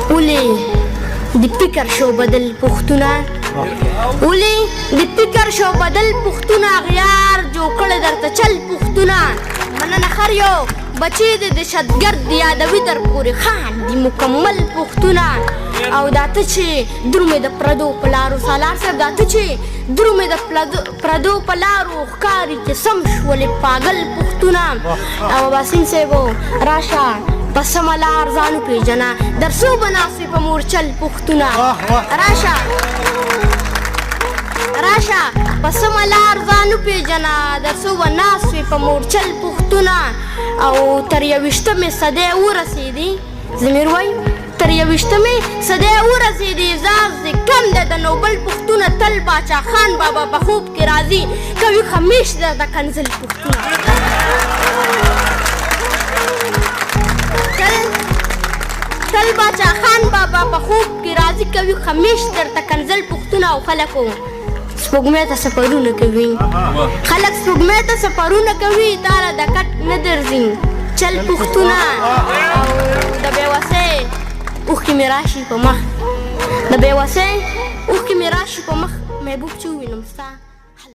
ولې د فکر شو بدل پښتونه ولې د فکر شو بدل پښتونه غیار جوړ کړی درته چل پښتونه مننه خر یو بچی د دهشتګرد یادوي در پورې خاندي مکمل پښتونه او دا ته چې درومې د پردو په لارو سالار صاحب دا ته چې درومې د پردو په لارو ښکاري چې سم شولې پاگل پښتونه او باسین صاحبو راشه په سمه لار ځان وپېژنه در څو به ناستې په مورچل پښتونه راشه په سمه لار ځان وپېژنه در څو به ناست وې په مورچل پښتونه او تر 21مې صدۍ ورسېدې ضمیر وایي تر 21مې صدۍ ورسېدې اعزاز دې کم دی د نوبل پښتونه تل باچا خان بابا په خوب کې راځي کوي خمیش درته کنزل پښتونه تل باچا خان بابا په خوب کې راځي کوي خمیش درته کنزل پښتونه او خلکو سپوږمۍ ته سفرونه کوي خلک سپوږمۍ ته سفرونه کوي تاله د کټ نه درځي چل پښتونه او د بېوسۍ اوښکې مې راشي په مخ د بېوسۍ اوښکې مې راشي په مخ محبوب چې ووینم ستا